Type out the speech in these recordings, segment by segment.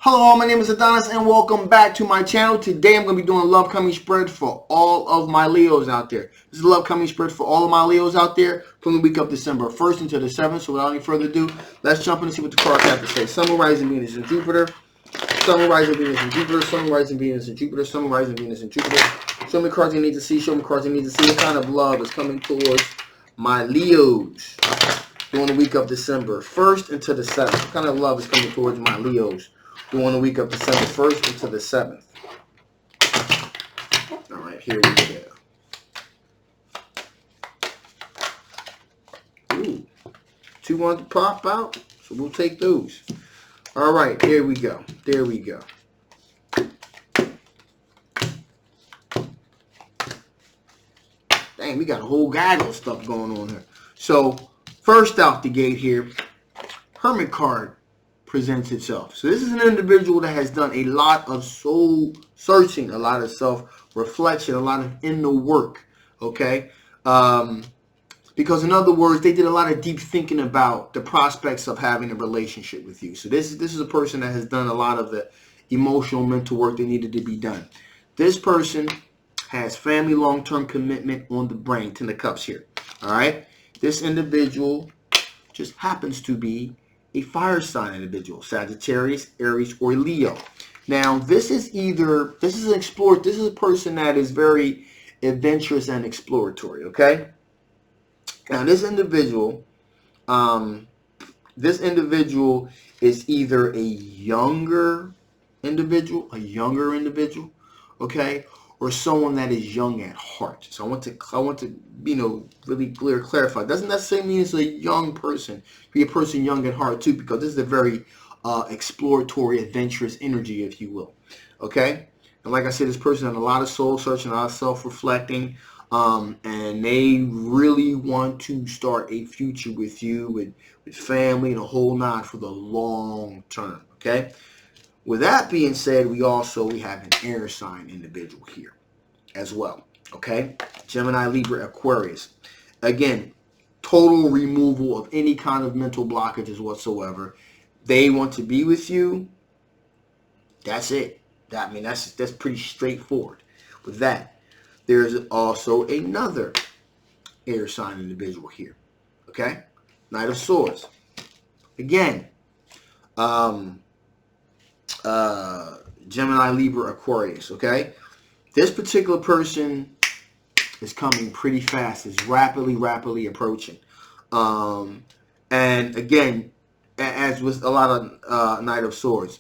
Hello, my name is Adonis and welcome back to my channel. Today I'm going to be doing a love coming spread for all of my Leos out there. This is a love coming spread for all of my Leos out there from the week of December 1st until the 7th. So without any further ado, let's jump in and see what the cards have to say. Sun, rising Venus, and Jupiter. Sun, rising Venus, and Jupiter. Sun, rising Venus, and Jupiter. Sun, rising Venus, and Jupiter. Show me cards you need to see. Show me cards you need to see. What kind of love is coming towards my Leos during the week of December 1st until the 7th? What kind of love is coming towards my Leos during the week of December 1st until the 7th? All right, here we go. Ooh, 2 ones to pop out, so we'll take those. All right, there we go. There we go. Dang, we got a whole gaggle of stuff going on here. So, first out the gate here, Hermit card presents itself. So this is an individual that has done a lot of soul searching, a lot of self-reflection, a lot of inner work, okay? Because in other words, they did a lot of deep thinking about the prospects of having a relationship with you. So this is a person that has done a lot of the emotional, mental work that needed to be done. This person has family long-term commitment on the brain, 10 of cups here, all right? This individual just happens to be a fire sign individual, Sagittarius, Aries, or Leo. Now, this is a person that is very adventurous and exploratory, okay? Now, this individual is either a younger individual, okay, or someone that is young at heart. So I want to really clarify. It doesn't necessarily mean it's a young person. Be a person young at heart too, because this is a very exploratory, adventurous energy, if you will. Okay, and like I said, this person has a lot of soul searching, a lot of self-reflecting, and they really want to start a future with you, with family and a whole nine for the long term. Okay. With that being said, we have an air sign individual here as well, okay? Gemini, Libra, Aquarius. Again, total removal of any kind of mental blockages whatsoever. They want to be with you. That's it. That's pretty straightforward. With that, there's also another air sign individual here, okay? Knight of Swords. Again, Gemini, Libra, Aquarius, okay? This particular person is coming pretty fast. It's rapidly approaching. And again, as with a lot of Knight of Swords,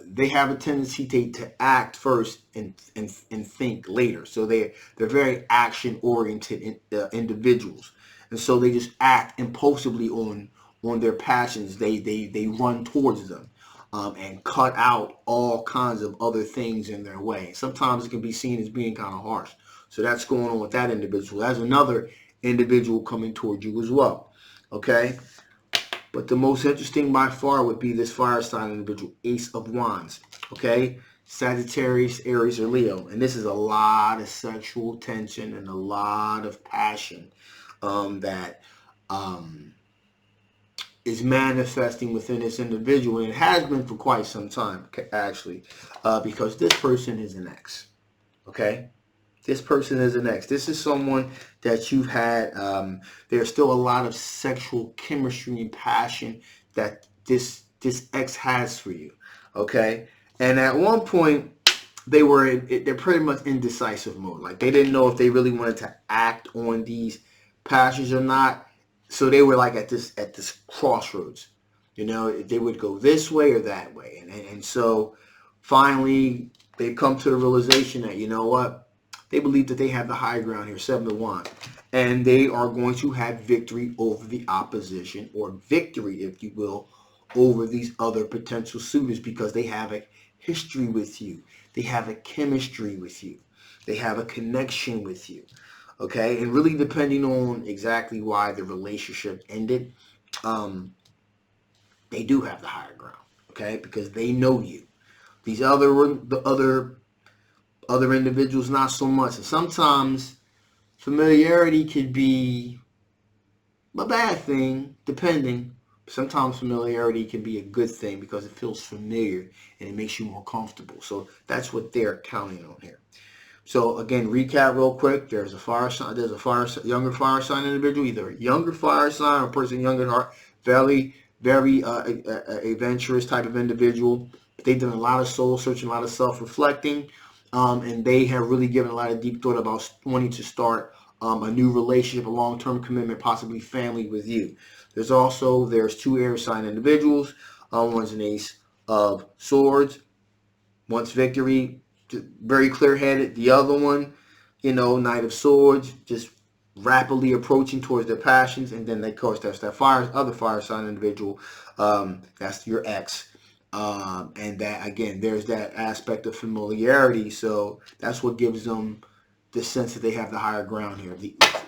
they have a tendency to act first and think later. So they're very action-oriented individuals. And so they just act impulsively on their passions. They run towards them. And cut out all kinds of other things in their way. Sometimes it can be seen as being kind of harsh. So that's going on with that individual. That's another individual coming toward you as well. Okay? But the most interesting by far would be this fire sign individual, Ace of Wands. Okay? Sagittarius, Aries, or Leo. And this is a lot of sexual tension and a lot of passion that is manifesting within this individual, and it has been for quite some time, actually, because this person is an ex, okay? This person is an ex. This is someone that you've had, there's still a lot of sexual chemistry and passion that this ex has for you, okay? And at one point, they're pretty much indecisive mode. Like, they didn't know if they really wanted to act on these passions or not. So they were like at this crossroads, they would go this way or that way. And so finally they come to the realization that, you know what, they believe that they have the high ground here, 7 of Wands. And they are going to have victory over the opposition, or victory, if you will, over these other potential suitors, because they have a history with you. They have a chemistry with you. They have a connection with you. Okay, and really depending on exactly why the relationship ended, they do have the higher ground. Okay, because they know you. These other individuals, not so much. And sometimes familiarity could be a bad thing, depending. Sometimes familiarity can be a good thing because it feels familiar and it makes you more comfortable. So that's what they're counting on here. So again, recap real quick. There's a fire sign. There's a younger fire sign individual, either a younger fire sign or a person younger at heart. Very adventurous type of individual. They've done a lot of soul searching, a lot of self-reflecting, and they have really given a lot of deep thought about wanting to start a new relationship, a long-term commitment, possibly family with you. There's two air sign individuals. One's an ace of swords, wants victory, very clear-headed. The other one, Knight of Swords, just rapidly approaching towards their passions. And then, of course, that's that other fire sign individual. That's your ex. And that, again, there's that aspect of familiarity. So that's what gives them the sense that they have the higher ground here,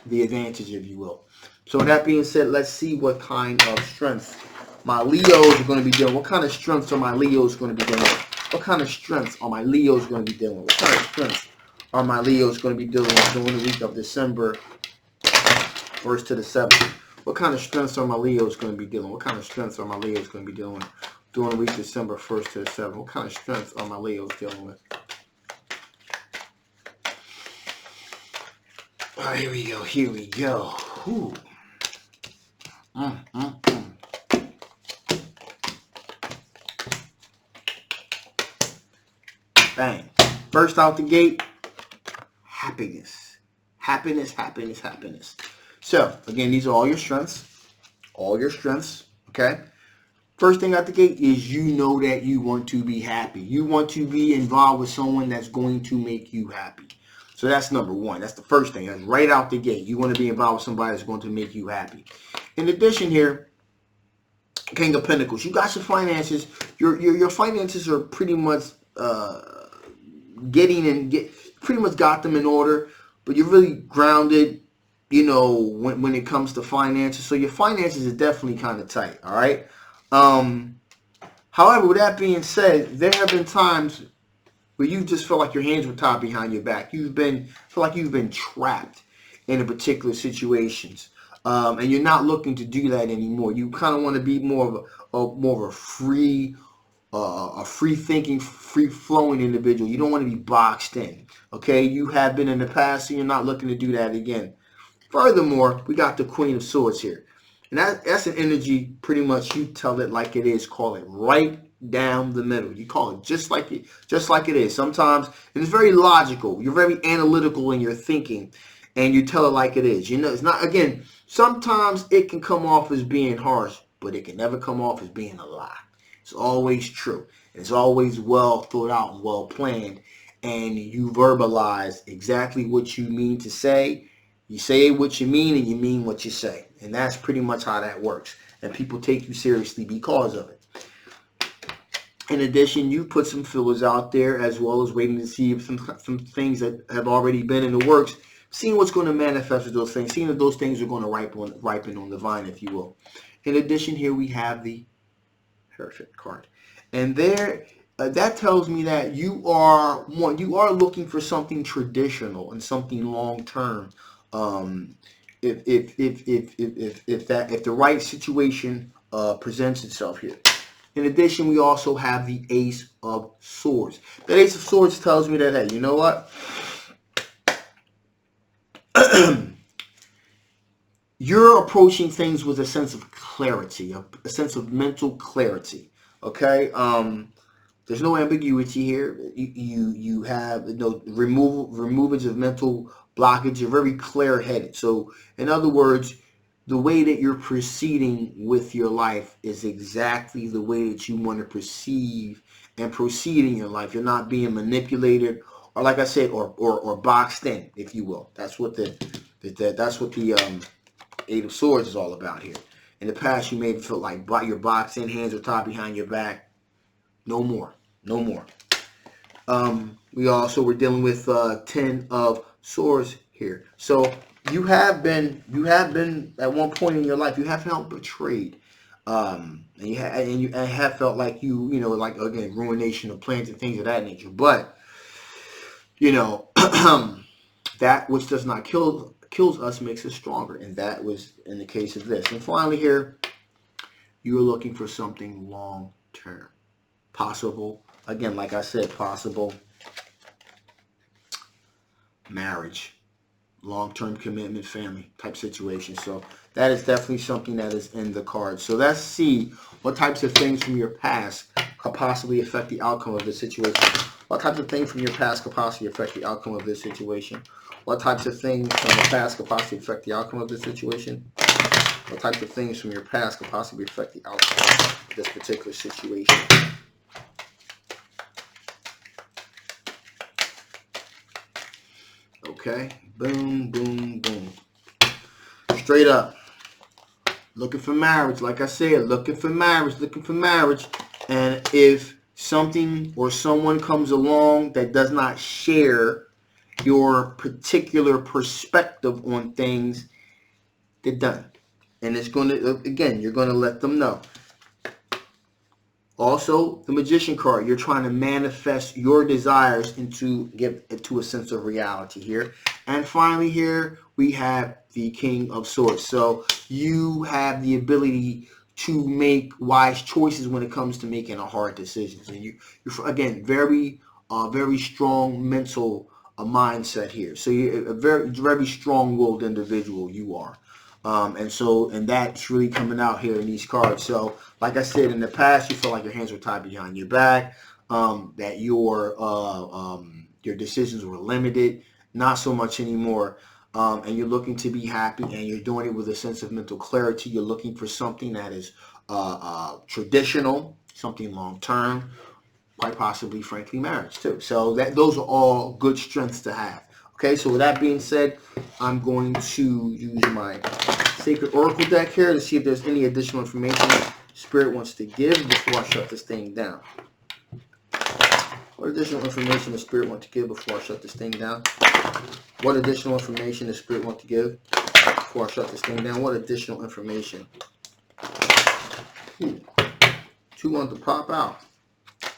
the advantage, if you will. So with that being said, let's see what kind of strength my Leos are going to be dealing with. What kind of strengths are my Leos going to be dealing with? What kind of strengths are my Leos going to be dealing with? What kind of strengths are my Leos going to be dealing with during the week of December 1st to the 7th? What kind of strengths are my Leos going to be dealing with? What kind of strengths are my Leos going to be dealing with during the week December 1st to the 7th? What kind of strengths are my Leos dealing with? All right, here we go. Here we go. Ooh. Bang. First out the gate, happiness. Happiness, happiness, happiness. So, again, these are all your strengths. All your strengths, okay? First thing out the gate is you know that you want to be happy. You want to be involved with someone that's going to make you happy. So that's number one. That's the first thing. That's right out the gate. You want to be involved with somebody that's going to make you happy. In addition here, King of Pentacles. You got your finances. Your finances are pretty much pretty much got them in order, but you're really grounded, when it comes to finances. So your finances are definitely kind of tight. All right. However, with that being said, there have been times where you just feel like your hands were tied behind your back. Feel like you've been trapped in a particular situations. And you're not looking to do that anymore. You kind of want to be more of a free thinking, free flowing individual. You don't want to be boxed in. Okay, you have been in the past, and you're not looking to do that again. Furthermore, we got the Queen of Swords here, and that's an energy. Pretty much, you tell it like it is. Call it right down the middle. You call it just like it is. Sometimes, and it's very logical. You're very analytical in your thinking, and you tell it like it is. It's not. Again, sometimes it can come off as being harsh, but it can never come off as being a lie. It's always true. It's always well thought out and well planned. And you verbalize exactly what you mean to say. You say what you mean and you mean what you say. And that's pretty much how that works. And people take you seriously because of it. In addition, you put some fillers out there as well as waiting to see if some things that have already been in the works. Seeing what's going to manifest with those things. Seeing if those things are going to ripen on the vine, if you will. In addition, here we have the Perfect card, and there that tells me that you are looking for something traditional and something long term. If the right situation presents itself here. In addition, we also have the Ace of Swords. That Ace of Swords tells me that, hey, you know what? You're approaching things with a sense of clarity, a sense of mental clarity. Okay, there's no ambiguity here. You have no removage of mental blockage. You're very clear-headed. So, in other words, the way that you're proceeding with your life is exactly the way that you want to perceive and proceed in your life. You're not being manipulated, or like I said, or boxed in, if you will. That's what the Eight of Swords is all about here. In the past, you may have felt like your boxed in, hands are tied behind your back. No more. No more. We also were dealing with 10 of Swords here. So you have been at one point in your life, you have felt betrayed. And you have felt like like, again, ruination of plans and things of that nature. But, that which does not kills us makes us stronger, and that was in the case of this. And finally here, you're looking for something long term. Possible, again, like I said, possible marriage, long-term commitment, family type situation. So that is definitely something that is in the cards. So let's see what types of things from your past could possibly affect the outcome of this situation. What types of things from your past could possibly affect the outcome of this situation? What types of things from the past could possibly affect the outcome of this situation? What types of things from your past could possibly affect the outcome of this particular situation? Okay, boom, boom, boom. Straight up. Looking for marriage. Like I said, looking for marriage, looking for marriage. And if something or someone comes along that does not share your particular perspective on things, they're done. And it's going to, again, you're going to let them know. Also, the Magician card, you're trying to manifest your desires into a sense of reality here. And finally here, we have the King of Swords. So you have the ability to make wise choices when it comes to making a hard decisions. And you're again, very strong mental mindset here. So you're a very strong-willed individual, you are. And that's really coming out here in these cards. So, like I said, in the past, you felt like your hands were tied behind your back, that your decisions were limited. Not so much anymore. And you're looking to be happy, and you're doing it with a sense of mental clarity. You're looking for something that is traditional, something long term, quite possibly, frankly, marriage too. So those are all good strengths to have. Okay, so with that being said, I'm going to use my Sacred Oracle deck here to see if there's any additional information Spirit wants to give before I shut this thing down. What additional information does Spirit want to give before I shut this thing down? What additional information does Spirit want to give before I shut this thing down? What additional information? Two want to pop out.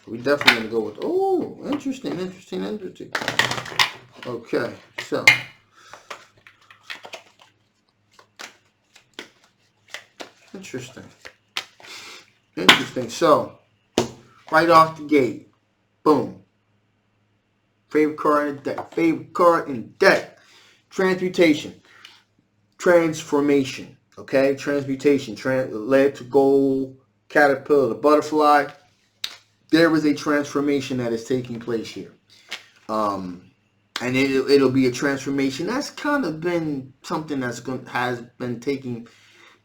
We definitely going to go with, oh, interesting. Okay, so interesting. So, right off the gate, boom. Favorite card in the deck. Transmutation. Transformation. Okay, transmutation. Led to gold, caterpillar, butterfly. There is a transformation that is taking place here. And it'll be a transformation that's kind of been something has been taking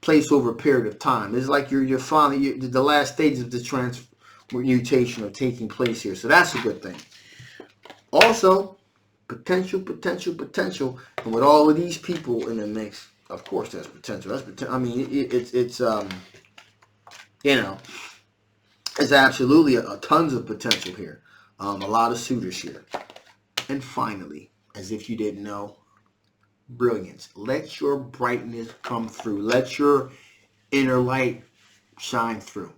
place over a period of time. It's like you're finally the last stages of the transmutation are taking place here. So that's a good thing. Also, potential. And with all of these people in the mix, of course there's potential. I mean, it's it's absolutely a tons of potential here. A lot of suitors here. And finally, as if you didn't know, brilliance. Let your brightness come through. Let your inner light shine through.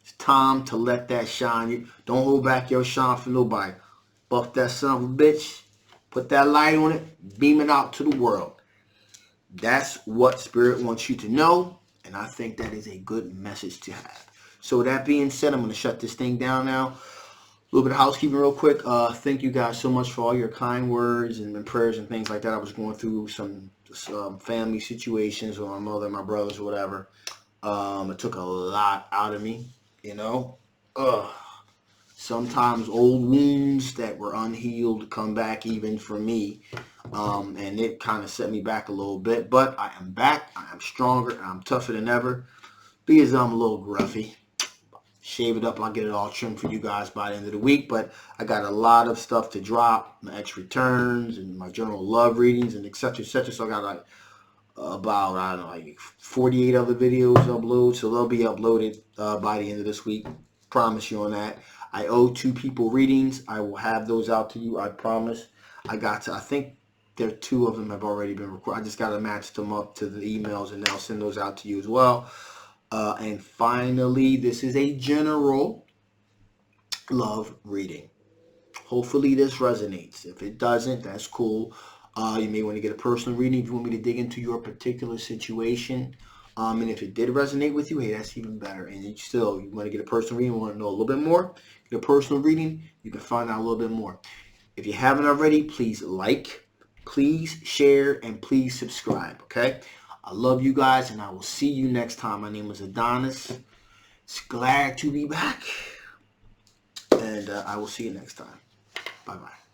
It's time to let that shine. Don't hold back your shine for nobody. Buff that son of a bitch. Put that light on it. Beam it out to the world. That's what Spirit wants you to know. And I think that is a good message to have. So with that being said, I'm going to shut this thing down now. A little bit of housekeeping real quick. Thank you guys so much for all your kind words and prayers and things like that. I was going through some family situations with my mother, my brothers, or whatever. It took a lot out of me, Sometimes old wounds that were unhealed come back even for me. And it kind of set me back a little bit. But I am back. I am stronger. And I'm tougher than ever. Because I'm a little gruffy. Shave it up. I'll get it all trimmed for you guys by the end of the week. But I got a lot of stuff to drop. My X returns and my general love readings and etc. So I got like about, I don't know, like 48 other videos uploaded. So they'll be uploaded by the end of this week. Promise you on that. I owe 2 people readings. I will have those out to you. I promise. I think there 2 of them have already been recorded. I just got to match them up to the emails and I'll send those out to you as well. And finally, this is a general love reading. Hopefully this resonates. If it doesn't, that's cool. You may want to get a personal reading if you want me to dig into your particular situation. And if it did resonate with you, hey, that's even better. And you want to get a personal reading, want to know a little bit more, get a personal reading, you can find out a little bit more. If you haven't already, please like, please share, and please subscribe, okay? I love you guys, and I will see you next time. My name is Adonis. It's glad to be back, and I will see you next time. Bye-bye.